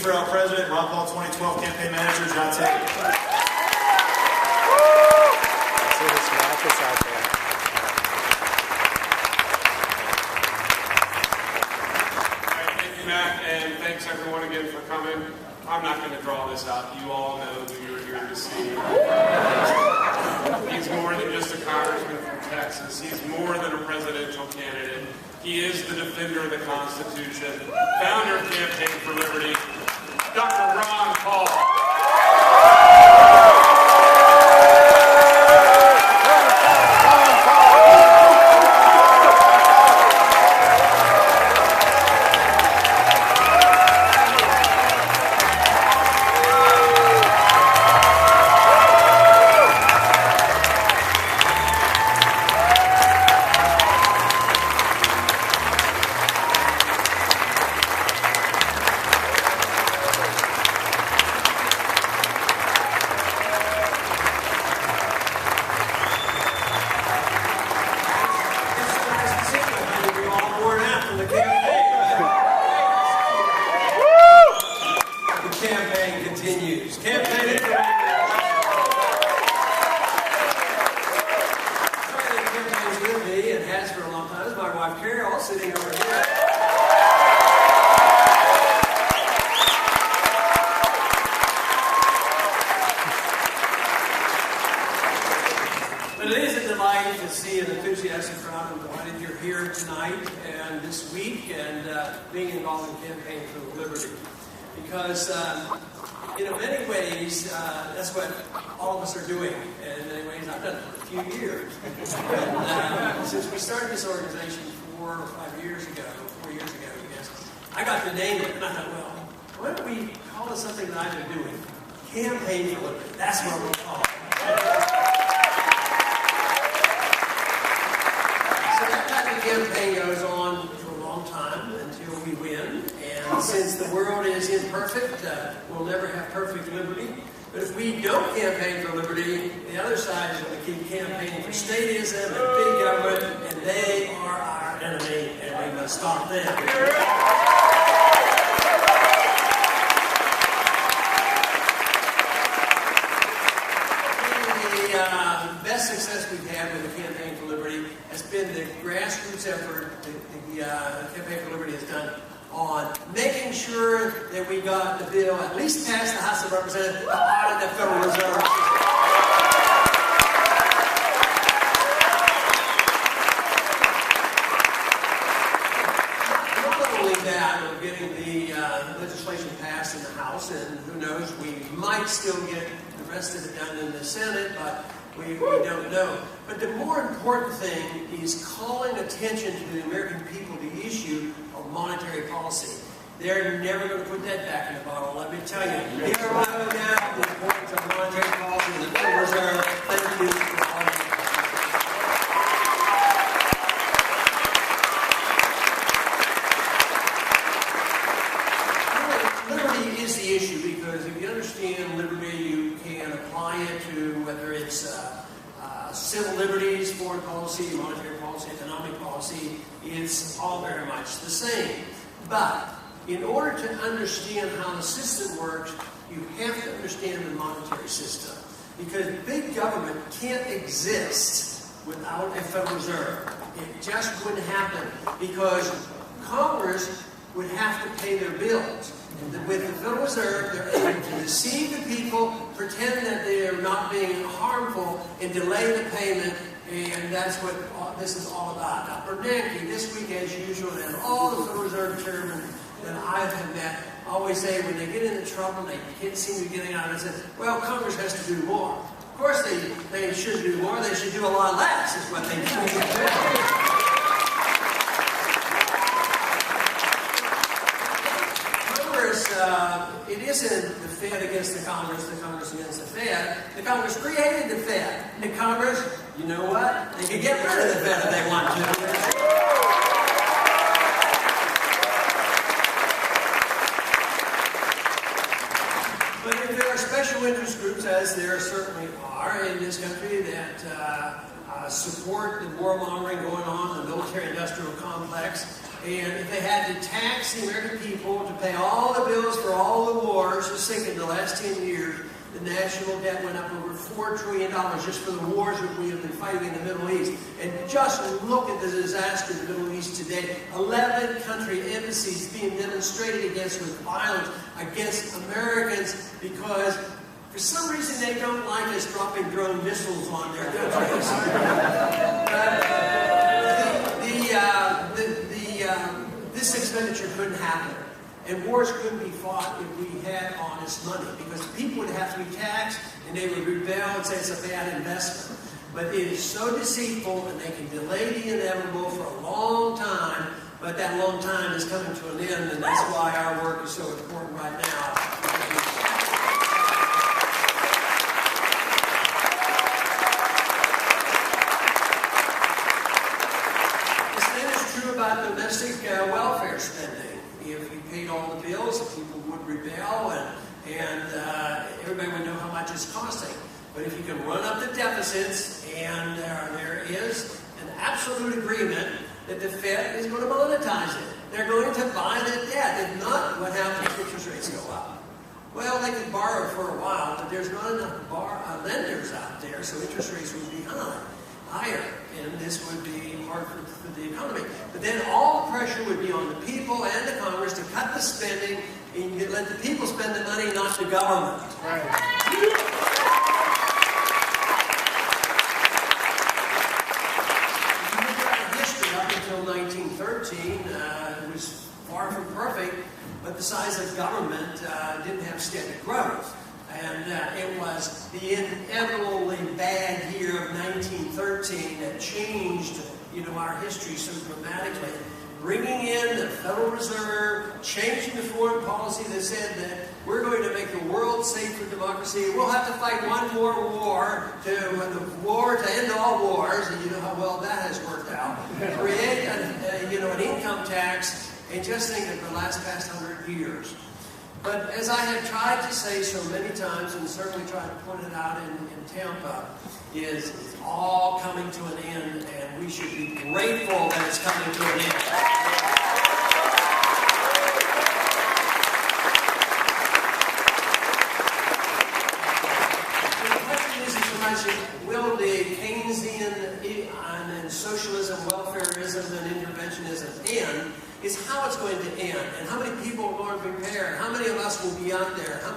for our president, Ron Paul 2012 campaign manager, John Tate. See this mattress out there. Thank you, Matt, and thanks everyone again for coming. I'm not going to draw this out. You all know who you're here to see. He's more than just a congressman from Texas. He's more than a presidential candidate. He is the defender of the Constitution, founder of Campaign for Liberty, Dr. Ron Paul. Because in many ways, that's what all of us are doing. And in many ways, I've done it for a few years. And since we started this organization 4 or 5 years ago, 4 years ago, I guess, I got to name it. And I thought, well, why don't we call it something that I've been doing? Campaign for Liberty. That's what we'll call it. So that type of campaign goes on for a long time until we win. And since the world is imperfect, we'll never have perfect liberty. But if we don't campaign for liberty, the other side is going to keep campaigning for statism and big government, and they are our enemy, and we must stop them. The best success we've had with the Campaign for Liberty has been the grassroots effort the Campaign for Liberty has done on making sure that we got the bill at least past the House of Representatives to audit the Federal Reserve. Not only that, we're getting the legislation passed in the House, and who knows, we might still get the rest of it done in the Senate, but we don't know. But the more important thing is calling attention to the American people to the issue of monetary policy. They're never going to put that back in the bottle, let me tell you. Here I go now, the importance of monetary policy and the Federal Reserve. Thank you for all of you. Liberty is the issue, because if you understand liberty, you can apply it to whether it's civil liberties, foreign policy, monetary policy, economic policy. It's all very much the same. But in order to understand how the system works, you have to understand the monetary system. Because big government can't exist without a Federal Reserve. It just wouldn't happen, because Congress would have to pay their bills. And with the Federal Reserve, they're able to deceive the people, pretend that they are not being harmful, and delay the payment. And that's what this is all about. Now, Bernanke, this week as usual, and all the Federal Reserve chairmen that I've met always say when they get into trouble, they can't seem to be getting out, they say, well, Congress has to do more. Of course they should do more. They should do a lot less, is what they should do. It isn't the Fed against the Congress against the Fed. The Congress created the Fed. The Congress, you know what? They can get rid of the Fed if they want to. But if there are special interest groups, as there certainly are in this country, that support the warmongering going on in the military-industrial complex, and if they had to tax the American people to pay all the bills for all the just think in the last 10 years, the national debt went up over $4 trillion just for the wars that we have been fighting in the Middle East. And just look at the disaster in the Middle East today. 11 country embassies being demonstrated against with violence against Americans because for some reason they don't like us dropping drone missiles on their countries. This expenditure couldn't happen. And wars couldn't be fought if we had honest money, because people would have to be taxed, and they would rebel and say it's a bad investment. But it is so deceitful, and they can delay the inevitable for a long time, but that long time is coming to an end, and that's why our work is so important right now. The same is true about domestic welfare spending. If you paid all the bills, people would rebel, and everybody would know how much it's costing. But if you can run up the deficits, and there is an absolute agreement that the Fed is going to monetize it. They're going to buy the debt. If not, what happens if interest rates go up? Well, they can borrow for a while, but there's not enough lenders out there, so interest rates would be higher, and this would be hard for the economy. But then all the pressure would be on the people and the Congress to cut the spending, and you let the people spend the money, not the government. Right. If you look at history up until 1913, it was far from perfect, but the size of government didn't have steady growth. And it was the inevitably bad year of 1913 that changed, our history so dramatically. Bringing in the Federal Reserve, changing the foreign policy that said that we're going to make the world safe for democracy. We'll have to fight one more war to end all wars, and you know how well that has worked out. Create an income tax, and just think of the past 100 years. But as I have tried to say so many times, and certainly tried to point it out in Tampa, is it's all coming to an end, and we should be grateful that it's coming to an end. The question isn't so much, will the Keynesian and socialism, welfareism, and interventionism end? Is how it's going to end, and how many people are going to prepare, how many of us will be out there, how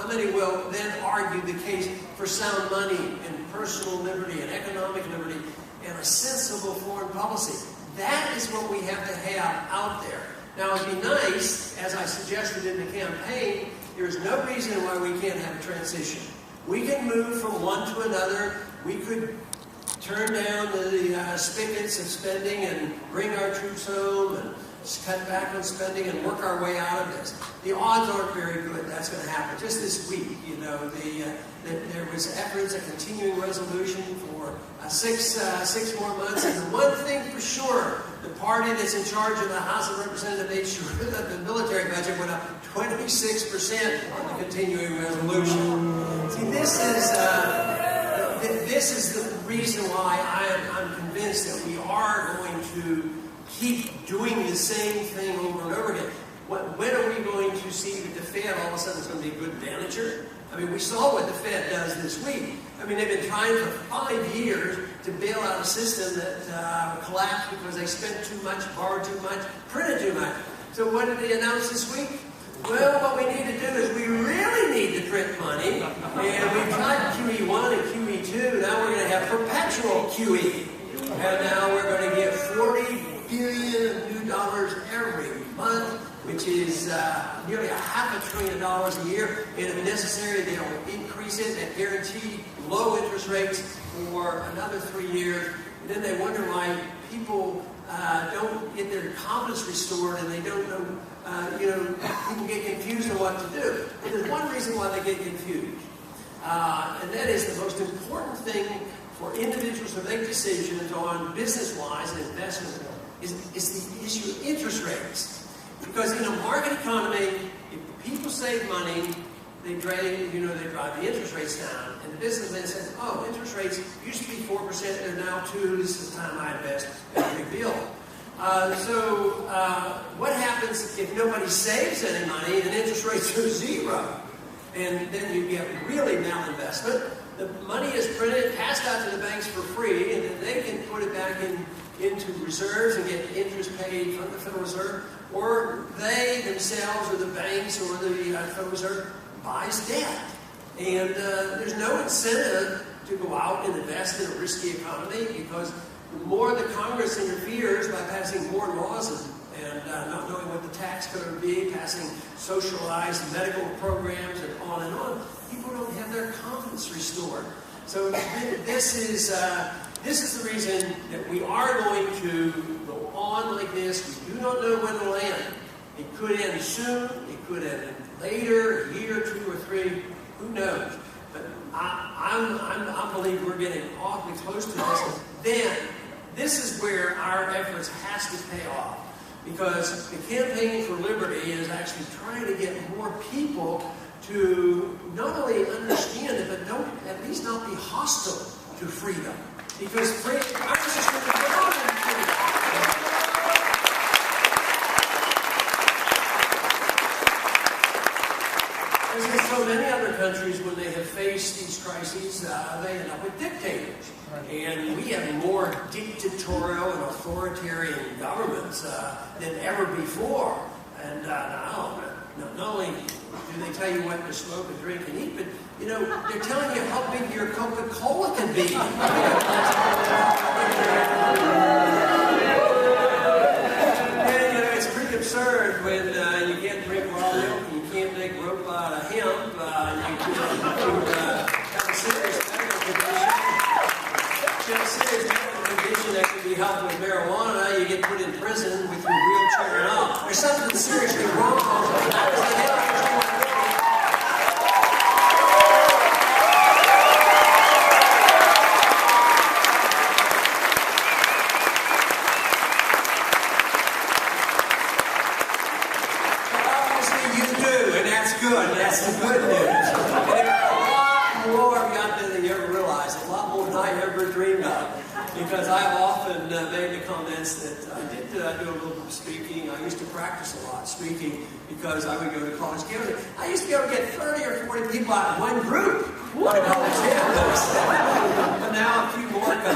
many will then argue the case for sound money and personal liberty and economic liberty and a sensible foreign policy. That is what we have to have out there. Now, it'd be nice, as I suggested in the campaign, there's no reason why we can't have a transition. We can move from one to another. We could turn down the spigots of spending and bring our troops home and cut back on spending and work our way out of this. The odds aren't very good that's going to happen. Just this week, there was efforts at continuing resolution for 6 more months. And the one thing for sure, the party that's in charge of the House of Representatives made sure that the military budget went up 26% on the continuing resolution. See, this is the reason why I'm convinced that we are going to keep doing the same thing over and over again. When are we going to see that the Fed all of a sudden is going to be a good manager? I mean, we saw what the Fed does this week. I mean, they've been trying for 5 years to bail out a system that collapsed because they spent too much, borrowed too much, printed too much. So what did they announce this week? Well, what we need to do is we really need to print money. And we've tried QE1 and QE2. Now we're going to have perpetual QE. And now we're going to give $40 billion new dollars every month, which is nearly $500 billion a year. And if necessary, they'll increase it and guarantee low interest rates for another 3 years. And then they wonder why people don't get their confidence restored, and they don't know, people get confused on what to do. And there's one reason why they get confused, and that is the most important thing for individuals to make decisions on business-wise and investment is the issue of interest rates. Because in a market economy, if people save money, they drive the interest rates down. And the businessman says, oh, interest rates used to be 4%, they're now 2%, this is the time I invest. That's a big deal. What happens if nobody saves any money and interest rates are zero? And then you get really malinvestment. The money is printed, passed out to the banks for free, and then they can put it back into reserves and get interest paid from the Federal Reserve, or they themselves, or the banks, or the Federal Reserve buys debt. And there's no incentive to go out and invest in a risky economy, because the more the Congress interferes by passing more laws and not knowing what the tax code would be, passing socialized medical programs and on, people don't have their confidence restored. So this is the reason that we are going to go on like this. We do not know when it'll end. It could end soon. It could end later, a year, 2 or 3. Who knows? But I believe we're getting awfully close to this. Then this is where our efforts has to pay off, because the Campaign for Liberty is actually trying to get more people to not only understand it, but don't at least not be hostile to freedom. Because freedom, I was just going to go on and freedom. As in so many other countries, when they have faced these crises, they end up with dictators. And we have more dictatorial and authoritarian governments than ever before. And not only do they tell you what to smoke and drink and eat, but they're telling you how big your Coca-Cola can be. And it's pretty absurd when you can't drink raw milk and you can't make rope out of hemp. You have a serious medical condition. A serious medical condition that can be helped with marijuana, you get put in prison with your wheelchair and all. There's something seriously wrong. Obviously you do, and that's good. That's the good news. And there are a lot more out there than you ever realize, a lot more than I ever dreamed of. Because I've often made the comments that I did do a little speaking. I used to practice a lot speaking because I would go to college campuses. I used to be able to get 30 or 40 people out in one group on a college campus. But now a few more come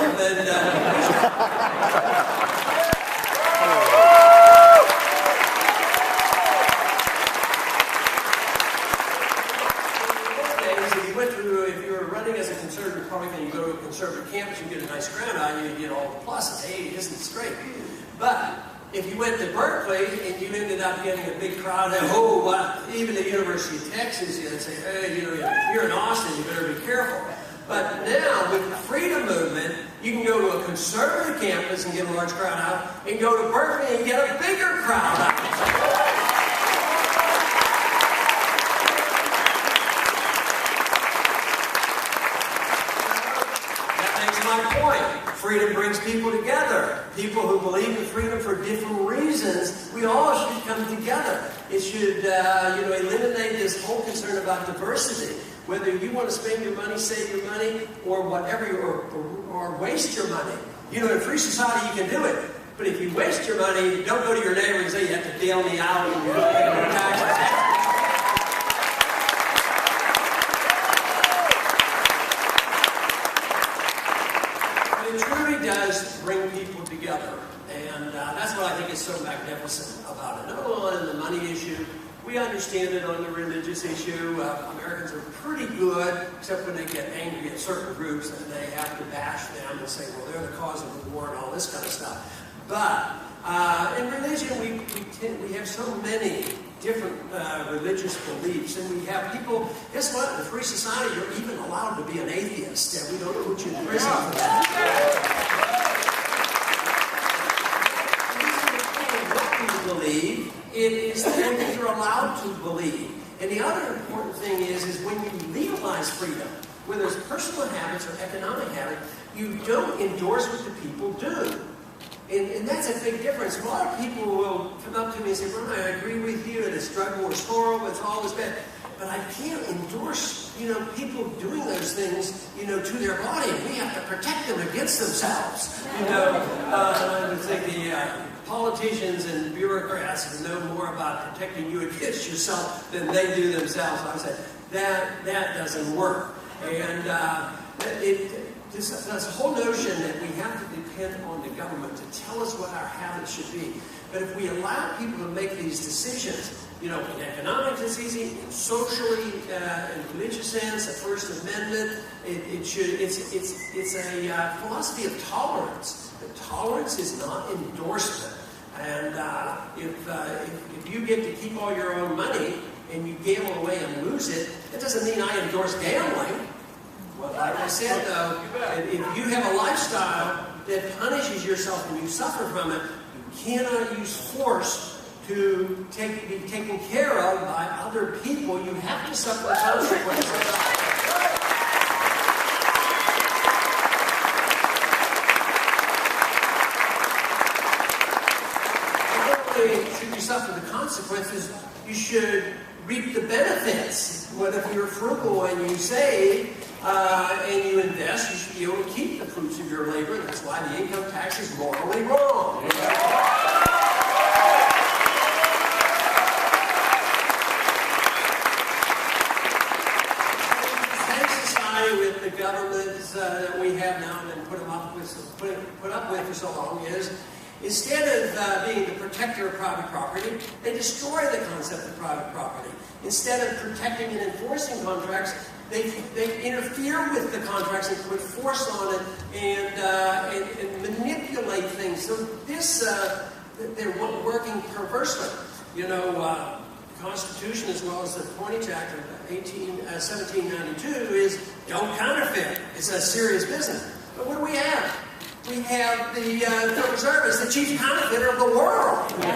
if you were running as a conservative Republican, you go to a conservative campus, you get a nice crowd on you, you get all the pluses. Hey, isn't it straight? But if you went to Berkeley and you ended up getting a big crowd, even the University of Texas, you'd say, hey, you're in Austin, you better be careful. But now, with the freedom movement, you can go to a conservative campus and get a large crowd out, and go to Berkeley and get a bigger crowd out. My point. Freedom brings people together. People who believe in freedom for different reasons. We all should come together. It should, eliminate this whole concern about diversity. Whether you want to spend your money, save your money, or whatever, or waste your money. In a free society, you can do it. But if you waste your money, don't go to your neighbor and say you have to bail me out and you're paying more taxes. It truly does bring people together, and that's what I think is so magnificent about it. Not only on the money issue, we understand it on the religious issue. Americans are pretty good, except when they get angry at certain groups and they have to bash them and say, well, they're the cause of the war and all this kind of stuff. But in religion, we have so many different religious beliefs, and we have people. Guess what? In a free society, you're even allowed to be an atheist, and we don't put you in prison for that. What we believe, it is the thing that you're allowed to believe. And the other important thing is when you legalize freedom, whether it's personal habits or economic habits, you don't endorse what the people do. And that's a big difference. A lot of people will come up to me and say, well, I agree with you, and this drug war is horrible, it's all this bad. But I can't endorse, people doing those things, to their body. We have to protect them against themselves. I would think the politicians and bureaucrats know more about protecting you against yourself than they do themselves. I said, that doesn't work. And this whole notion that we have to depend on the government to tell us what our habits should be. But if we allow people to make these decisions, in economics it's easy, in socially, in religious sense, the First Amendment, it's a philosophy of tolerance. But tolerance is not endorsement. And if you get to keep all your own money and you gamble away and lose it, that doesn't mean I endorse gambling. Well, like I said, though, if you have a lifestyle that punishes yourself and you suffer from it, you cannot use force to be taken care of by other people. You have to suffer the consequences. Should you suffer the consequences, you should reap the benefits. What if you're frugal and you save and you invest, you should be able to keep the fruits of your labor. That's why the income tax is morally wrong. With the governments that we have now and put up with for so long is, instead of being the protector of private property, they destroy the concept of private property. Instead of protecting and enforcing contracts, they interfere with the contracts and put force on it and manipulate things. So this, they're working perversely. The Constitution, as well as the Coinage Act of 1792, is don't counterfeit. It's a serious business. But what do we have? We have the Federal Reserve as the chief counterfeiter of the world. Then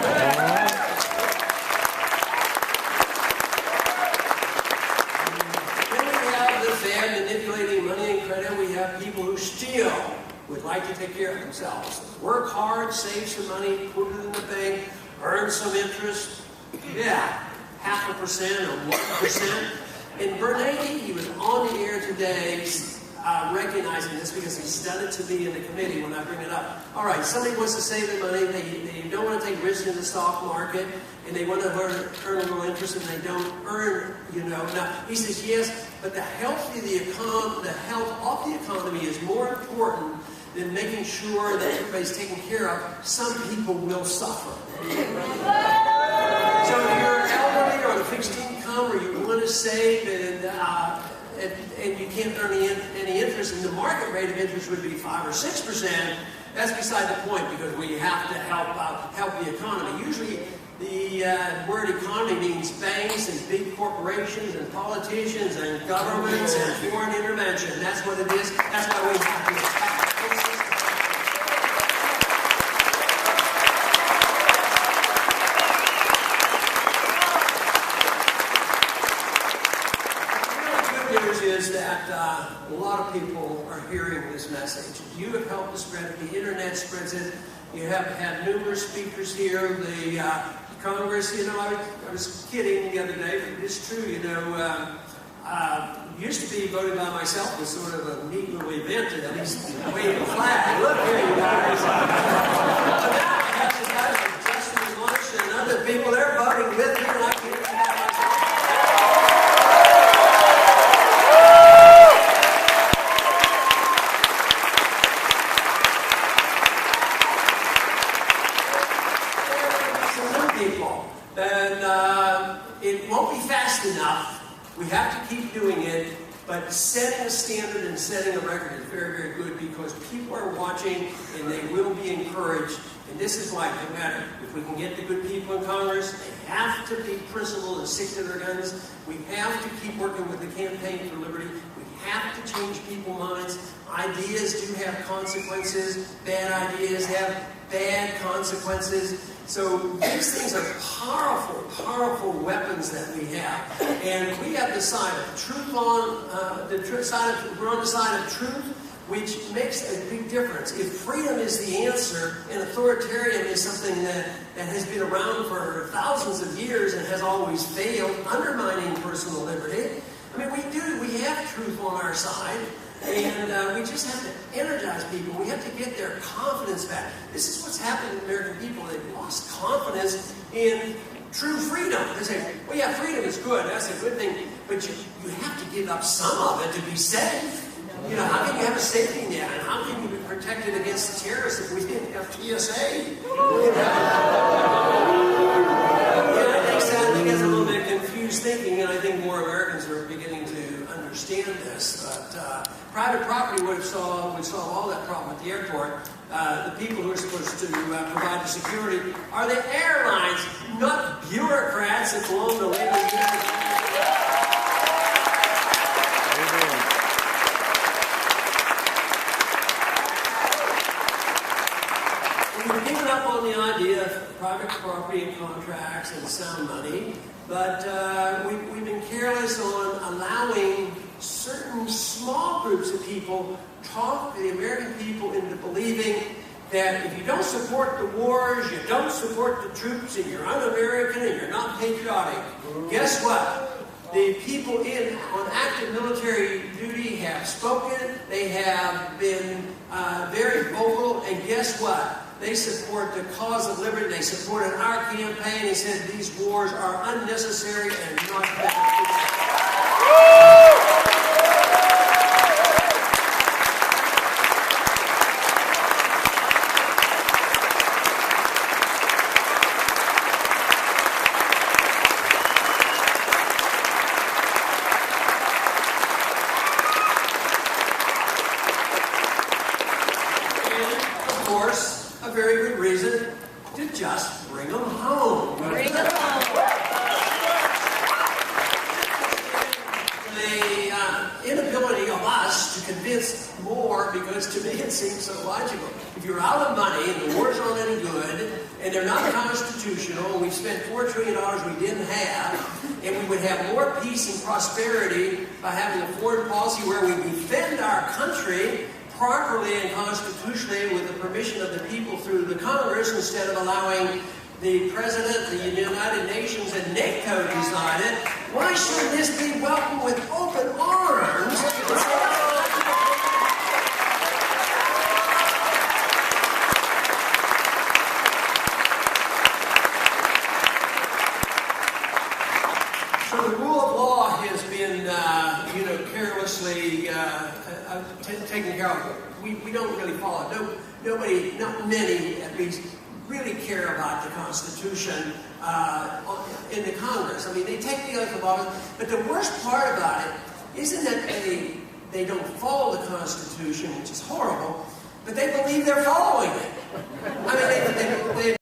we have the Fed manipulating money and credit. We have people who still would like to take care of themselves. Work hard, save some money, put it in the bank, earn some interest. Yeah. 0.5% or 1%. And Bernanke, he was on the air today recognizing this because he's done it to me in the committee when I bring it up. All right, somebody wants to save their money, they don't want to take risk in the stock market, and they want to earn a little interest, and they don't earn, Now, he says, yes, but the health of the economy is more important than making sure that everybody's taken care of. Some people will suffer. So if you're elderly or on a fixed income, or you want to save and you can't earn any interest, and the market rate of interest would be 5 or 6%, that's beside the point, because we have to help the economy. Usually the word economy means banks and big corporations and politicians and governments and foreign intervention. That's what it is. That's why we have to attack the system. Is that a lot of people are hearing this message. You have helped to spread it. The internet spreads it. You have had numerous speakers here. The Congress, I was kidding the other day, but it's true, used to be voted by myself was sort of a neat little event, at least wave a flag. Look here, you guys. But now I have the guys like Justin Lunch and other people, they're voting with me, and I can't do that myself. It won't be fast enough. We have to keep doing it, but setting a standard and setting a record is very, very good, because people are watching and they will be encouraged. And this is why, no matter if we can get the good people in Congress, they have to be principled and stick to their guns. We have to keep working with the Campaign for Liberty. We have to change people's minds. Ideas do have consequences. Bad ideas have bad consequences. So these things are powerful, powerful weapons that we have. And we have decided we're on the side of truth, which makes a big difference. If freedom is the answer and authoritarian is something that has been around for thousands of years and has always failed, undermining personal liberty, I mean, we have truth on our side. And we just have to energize people. We have to get their confidence back. This is what's happened to American people. They've lost confidence in true freedom. They say, well, yeah, freedom is good. That's a good thing. But you have to give up some of it to be safe. You know, how can you have a safety net? And how can you be protected against the terrorists if we didn't have TSA? I think that's a little bit confused thinking, and I think more Americans are beginning to understand this. But private property would solve all that problem at the airport. The people who are supposed to provide the security are the airlines, not bureaucrats that belong to labor unions. We've given up on the idea of private property and contracts and sound money, but we've been careless on allowing certain small groups of people talk the American people into believing that if you don't support the wars, you don't support the troops, and you're un-American and you're not patriotic, guess what? The people on active military duty have spoken, they have been very vocal, and guess what? They support the cause of liberty. They supported our campaign. They said these wars are unnecessary and not beneficial. Of course, a very good reason to just bring them home. Bring them home. The inability of us to convince more, because to me it seems so logical. If you're out of money and the wars aren't any good and they're not constitutional, we've spent $4 trillion we didn't have, and we would have more peace and prosperity by having a foreign policy where we defend our country properly and constitutionally with the permission of the people through the Congress, instead of allowing the President, the United Nations, and NATO to decide it. Why should this be welcomed with open arms? So the rule of law has been, carelessly taken care of. We don't really follow it. Nobody, not many at least, really care about the Constitution in the Congress. I mean, they take the oath of office, but the worst part about it isn't that they don't follow the Constitution, which is horrible, but they believe they're following it. I mean, they